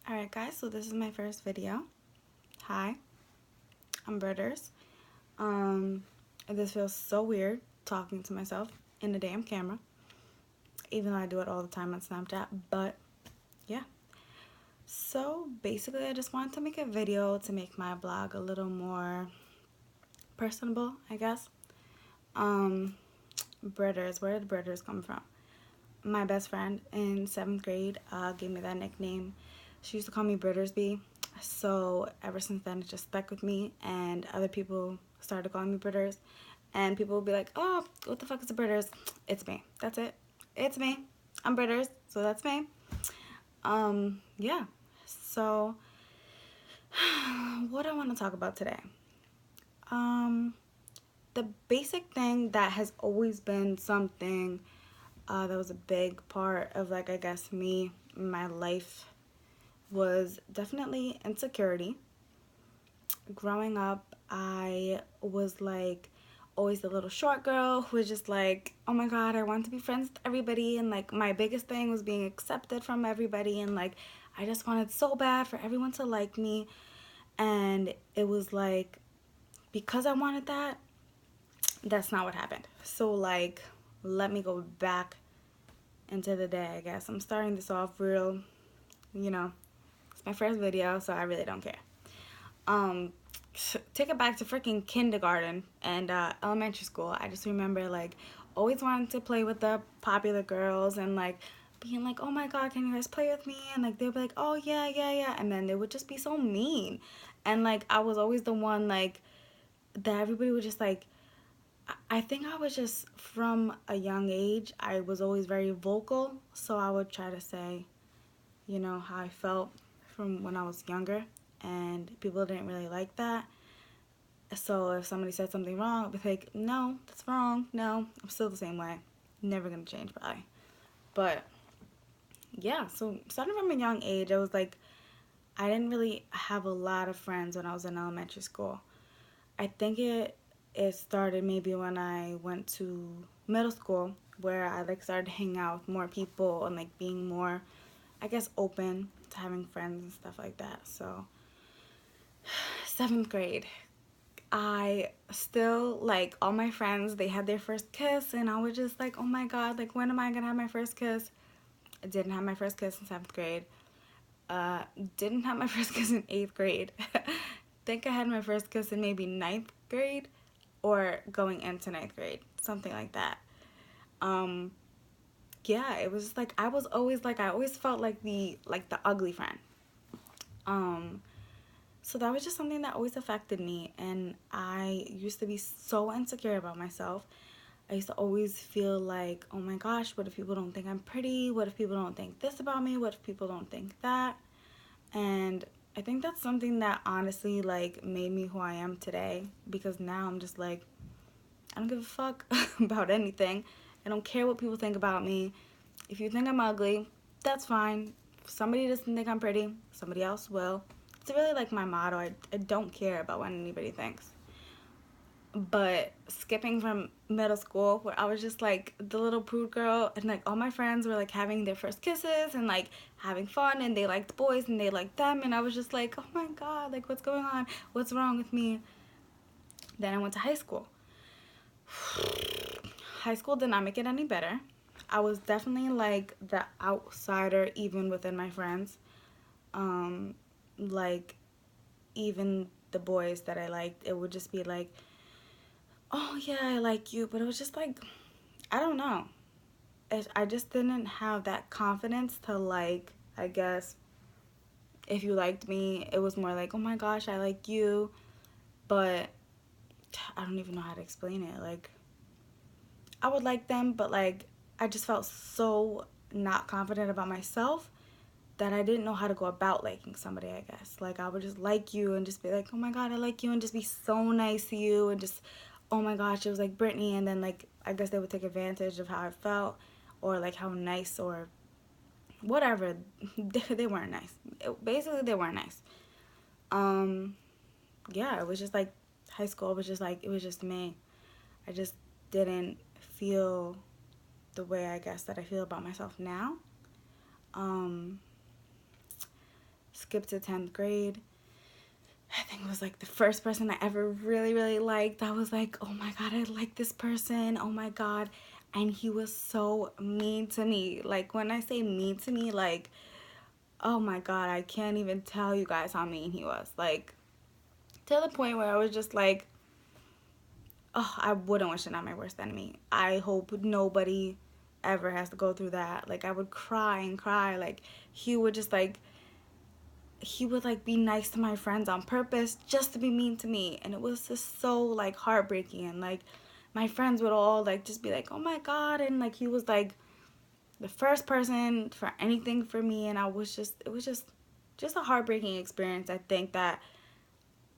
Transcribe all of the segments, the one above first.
Alright guys, so this is my first video. Hi, I'm Britters. This feels so weird talking to myself in a damn camera, even though I do it all the time on Snapchat, but yeah. So basically I just wanted to make a video to make my blog a little more personable, I guess. Britters, where did Britters come from? My best friend in 7th grade gave me that nickname. She used to call me Brittersby. So ever since then, it just stuck with me, and other people started calling me Britters. And people would be like, oh, what the fuck is a Britters? It's me. That's it. It's me. I'm Britters, so that's me. Yeah. So, what I want to talk about today. The basic thing that has always been something that was a big part of, like, I guess me, my life, was definitely insecurity. Growing up, I was like always the little short girl who was just like, oh my god, I want to be friends with everybody, and like my biggest thing was being accepted from everybody, and like I just wanted so bad for everyone to like me. And it was like, because I wanted that, that's not what happened. So like, let me go back into the day, I guess. I'm starting this off real, it's my first video, so I really don't care. Take it back to freaking kindergarten and elementary school. I just remember like always wanting to play with the popular girls and like being like, oh my god, can you guys play with me? And like they'd be like, oh yeah, yeah, yeah, and then they would just be so mean. And like I was always the one like that everybody would just like, I think I was just, from a young age, I was always very vocal, so I would try to say, how I felt from when I was younger, and people didn't really like that. So if somebody said something wrong, I'd be like, no, that's wrong. No, I'm still the same way. Never gonna change, probably. But yeah, so starting from a young age, I was like, I didn't really have a lot of friends when I was in elementary school. I think it started maybe when I went to middle school, where I like started hanging out with more people and like being more, I guess, open to having friends and stuff like that. So 7th grade, I still, like, all my friends, they had their first kiss, and I was just like, oh my god, like, when am I gonna have my first kiss? I didn't have my first kiss in 7th grade. Didn't have my first kiss in 8th grade. Think I had my first kiss in maybe 9th grade or going into 9th grade, something like that. Yeah, it was just like, I was always like, I always felt like the ugly friend. So that was just something that always affected me, and I used to be so insecure about myself. I used to always feel like, oh my gosh, what if people don't think I'm pretty? What if people don't think this about me? What if people don't think that? And I think that's something that honestly like made me who I am today, because now I'm just like, I don't give a fuck about anything. I don't care what people think about me. If you think I'm ugly, that's fine. If somebody doesn't think I'm pretty, somebody else will. It's really like my motto. I don't care about what anybody thinks. But skipping from middle school, where I was just like the little prude girl, and like all my friends were like having their first kisses and like having fun, and they liked boys and they liked them, and I was just like, oh my god, like what's going on? What's wrong with me? Then I went to high school. High school did not make it any better. I was definitely like the outsider even within my friends. Like even the boys that I liked, it would just be like, oh yeah, I like you, but it was just like, I don't know. I just didn't have that confidence to like, I guess, if you liked me, it was more like, oh my gosh, I like you, but I don't even know how to explain it. Like, I would like them, but like, I just felt so not confident about myself that I didn't know how to go about liking somebody, I guess. Like, I would just like you and just be like, oh my god, I like you, and just be so nice to you, and just, oh my gosh, it was like Brittany, and then like, I guess they would take advantage of how I felt, or like how nice, or whatever. They weren't nice. Basically, they weren't nice. Yeah, it was just like, high school was just like, it was just me. I just didn't feel the way, I guess, that I feel about myself now. skip to 10th grade. I think it was like the first person I ever really, really liked. I was like, oh my God, I like this person. Oh my God. And he was so mean to me. Like, when I say mean to me, like, oh my God, I can't even tell you guys how mean he was. Like, to the point where I was just like, oh, I wouldn't wish it on my worst enemy. I hope nobody ever has to go through that. Like, I would cry and cry. Like, he would just like, he would like be nice to my friends on purpose just to be mean to me, and it was just so like heartbreaking. And like, my friends would all like just be like, oh my God, and like, he was like the first person for anything for me, and I was just, it was just a heartbreaking experience. I think that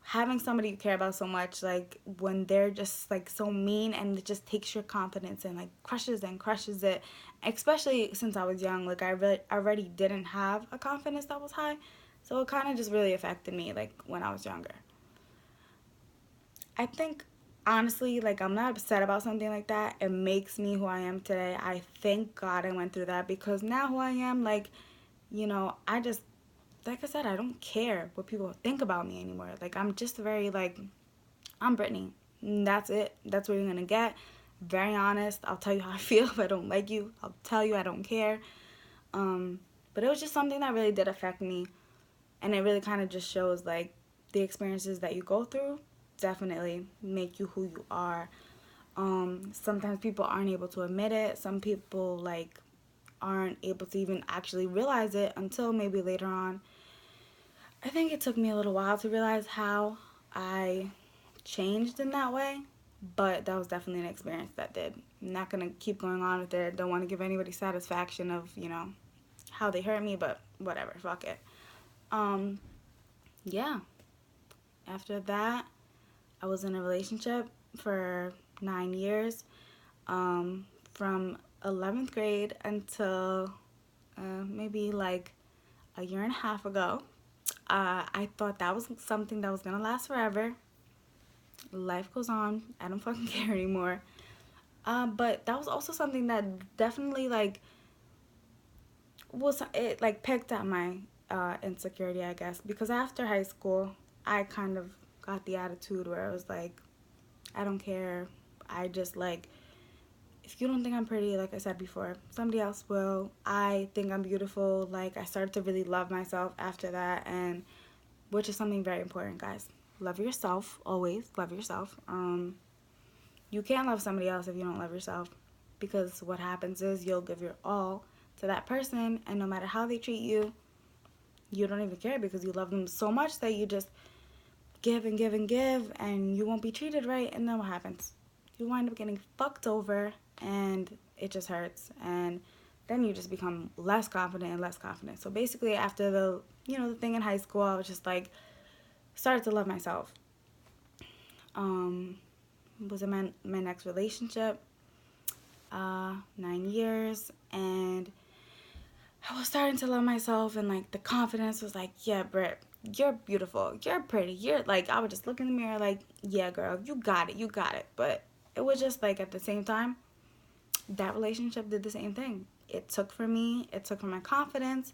having somebody you care about so much, like when they're just like so mean, and it just takes your confidence and like crushes it, especially since I was young. Like, I already didn't have a confidence that was high, so it kind of just really affected me like when I was younger. I think honestly, like, I'm not upset about something like that. It makes me who I am today. I thank God I went through that, because now who I am, like, I just, like I said, I don't care what people think about me anymore. Like, I'm just very, like, I'm Brittany. And that's it. That's what you're going to get. Very honest. I'll tell you how I feel. If I don't like you, I'll tell you I don't care. But it was just something that really did affect me. And it really kind of just shows, like, the experiences that you go through definitely make you who you are. Sometimes people aren't able to admit it. Some people, like, aren't able to even actually realize it until maybe later on. I think it took me a little while to realize how I changed in that way, but that was definitely an experience that did. I'm not going to keep going on with it. Don't want to give anybody satisfaction of, how they hurt me, but whatever, fuck it. Yeah. After that, I was in a relationship for 9 years, from 11th grade until maybe like a year and a half ago. I thought that was something that was gonna last forever. Life goes on. I don't fucking care anymore. But that was also something that definitely like it like picked at my insecurity, I guess, because after high school, I kind of got the attitude where I was like, I don't care. I just like, if you don't think I'm pretty, like I said before, somebody else will. I think I'm beautiful. Like, I started to really love myself after that, and which is something very important, guys. Love yourself, always love yourself. You can't love somebody else if you don't love yourself, because what happens is you'll give your all to that person, and no matter how they treat you, you don't even care, because you love them so much that you just give and give and give, and you won't be treated right, and then what happens? You wind up getting fucked over, and it just hurts, and then you just become less confident and less confident. So basically, after the thing in high school, I was just like, started to love myself. Was in my next relationship, 9 years, and I was starting to love myself, and like the confidence was like, yeah, Britt, you're beautiful, you're pretty, you're like, I would just look in the mirror like, yeah, girl, you got it. But it was just like, at the same time, that relationship did the same thing. It took from me, it took from my confidence,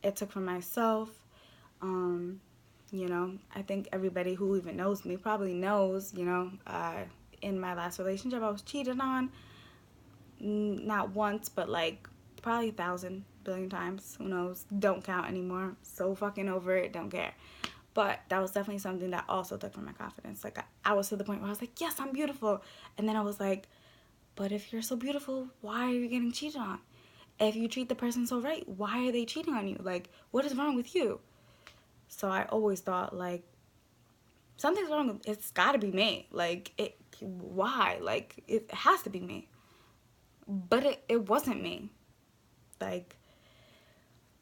it took from myself. I think everybody who even knows me probably knows, in my last relationship, I was cheated on, not once, but like probably 1,000 billion times. Who knows? Don't count anymore. So fucking over it. Don't care. But that was definitely something that also took from my confidence. Like, I was to the point where I was like, yes, I'm beautiful. And then I was like, but if you're so beautiful, why are you getting cheated on? If you treat the person so right, why are they cheating on you? Like, what is wrong with you? So I always thought, like, something's wrong. It's got to be me. Like, why? Like, it has to be me. But it wasn't me. Like,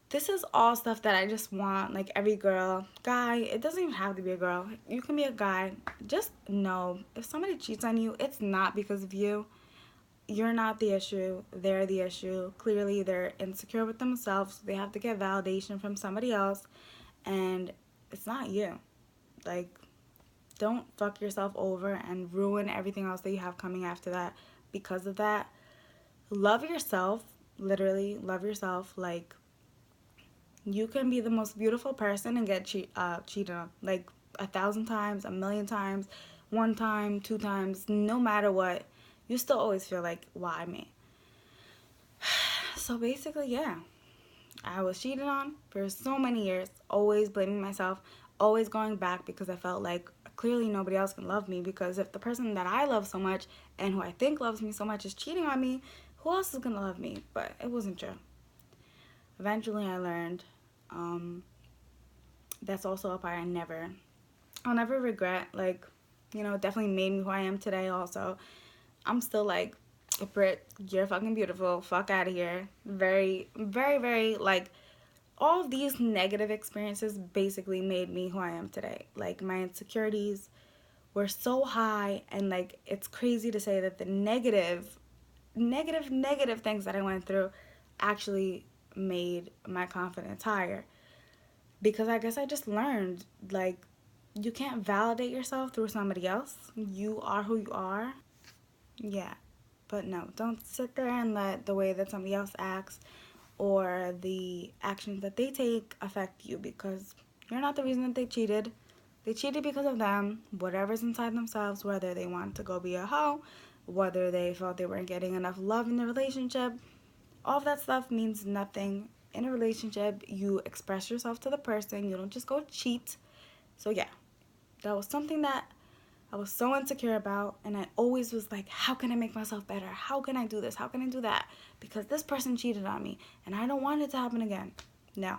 this is all stuff that I just want, like, every girl, guy, it doesn't even have to be a girl. You can be a guy. Just know, if somebody cheats on you, it's not because of you. You're not the issue. They're the issue. Clearly, they're insecure with themselves. They have to get validation from somebody else, and it's not you. Like, don't fuck yourself over and ruin everything else that you have coming after that because of that. Love yourself. Literally, love yourself. Like, You can be the most beautiful person and get cheated on like 1,000 times, 1,000,000 times, one time, two times, no matter what. You still always feel like, why me? So basically, yeah, I was cheated on for so many years, always blaming myself, always going back because I felt like clearly nobody else can love me, because if the person that I love so much and who I think loves me so much is cheating on me, who else is going to love me? But it wasn't true. Eventually I learned that's also a part I'll never regret. Like, definitely made me who I am today also. I'm still like, Britt, you're fucking beautiful. Fuck out of here. Very, very, very, like, all of these negative experiences basically made me who I am today. Like, my insecurities were so high, and, like, it's crazy to say that the negative things that I went through actually made my confidence higher. Because I guess I just learned, like, you can't validate yourself through somebody else. You are who you are. Yeah. But no, don't sit there and let the way that somebody else acts or the actions that they take affect you, because you're not the reason that they cheated. They cheated because of them, whatever's inside themselves, whether they want to go be a hoe, whether they felt they weren't getting enough love in the relationship. All of that stuff means nothing. In a relationship, you express yourself to the person, you don't just go cheat. So yeah, that was something that I was so insecure about, and I always was like, how can I make myself better? How can I do this? How can I do that? Because this person cheated on me, and I don't want it to happen again. No.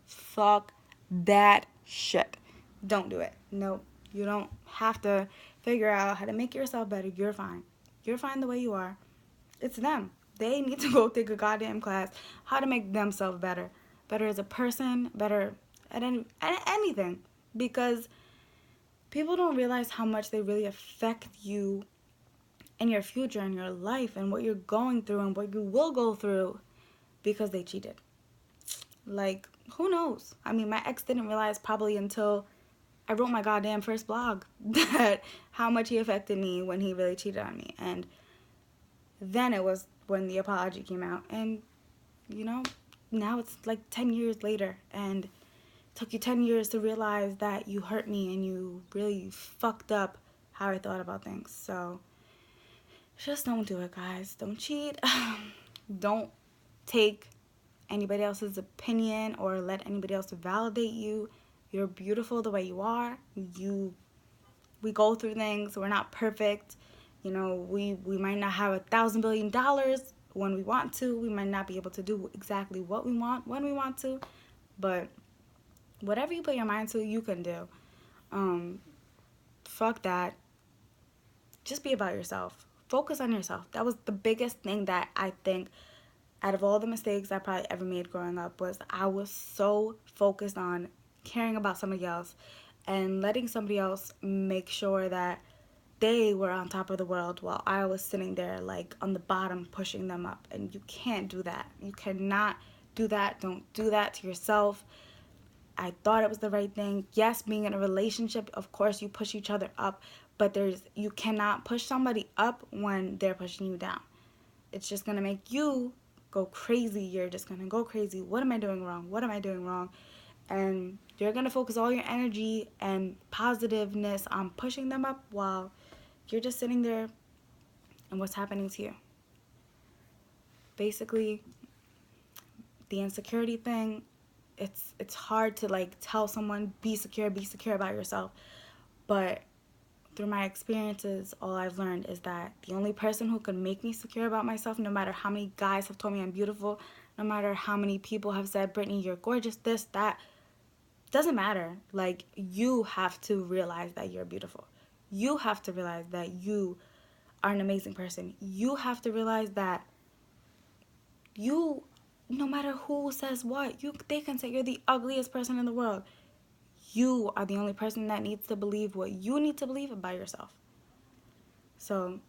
Fuck that shit. Don't do it. No, you don't have to figure out how to make yourself better. You're fine. You're fine the way you are. It's them. They need to go take a goddamn class how to make themselves better. Better as a person, better at anything. Because people don't realize how much they really affect you and your future and your life and what you're going through and what you will go through because they cheated. Like, who knows? I mean, my ex didn't realize probably until I wrote my goddamn first blog that how much he affected me when he really cheated on me. And then it was when the apology came out. And, now it's like 10 years later, and it took you 10 years to realize that you hurt me and you really fucked up how I thought about things. So just don't do it, guys. Don't cheat. Don't take anybody else's opinion or let anybody else validate you. You're beautiful the way you are. We go through things. We're not perfect. We might not have $1,000 billion when we want to. We might not be able to do exactly what we want when we want to. But whatever you put your mind to, you can do. Fuck that. Just be about yourself. Focus on yourself. That was the biggest thing that I think out of all the mistakes I probably ever made growing up, was I was so focused on caring about somebody else and letting somebody else make sure that they were on top of the world while I was sitting there like on the bottom pushing them up. And you can't do that. You cannot do that. Don't do that to yourself. I thought it was the right thing. Yes, being in a relationship, of course you push each other up, but you cannot push somebody up when they're pushing you down. It's just going to make you go crazy. You're just going to go crazy. What am I doing wrong? What am I doing wrong? And you're going to focus all your energy and positiveness on pushing them up while you're just sitting there, and what's happening to you? Basically, the insecurity thing, it's hard to like tell someone be secure about yourself. But through my experiences, all I've learned is that the only person who can make me secure about myself, no matter how many guys have told me I'm beautiful, no matter how many people have said, Brittany, you're gorgeous, this, that, doesn't matter. Like, you have to realize that you're beautiful. You have to realize that you are an amazing person. You have to realize that no matter who says what, they can say you're the ugliest person in the world. You are the only person that needs to believe what you need to believe about yourself. So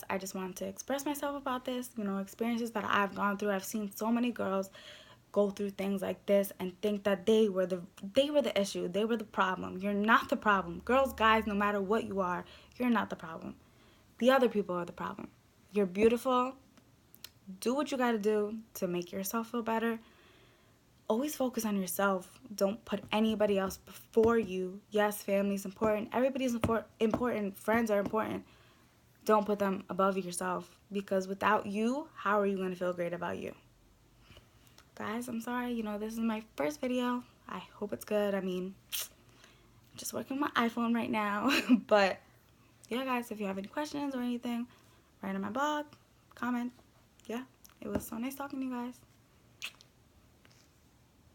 I just wanted to express myself about this, experiences that I've gone through. I've seen so many girls go through things like this and think that they were the issue. They were the problem. You're not the problem. Girls, guys, no matter what you are, you're not the problem. The other people are the problem. You're beautiful. Do what you got to do to make yourself feel better. always focus on yourself. Don't put anybody else before you. Yes, family's important. Everybody's important. Friends are important. Don't put them above yourself, because without you, how are you going to feel great about you? Guys, I'm sorry. You know, this is my first video. I hope it's good. I mean, I'm just working on my iPhone right now. But yeah, guys, if you have any questions or anything, write on my blog, comment. Yeah, it was so nice talking to you guys.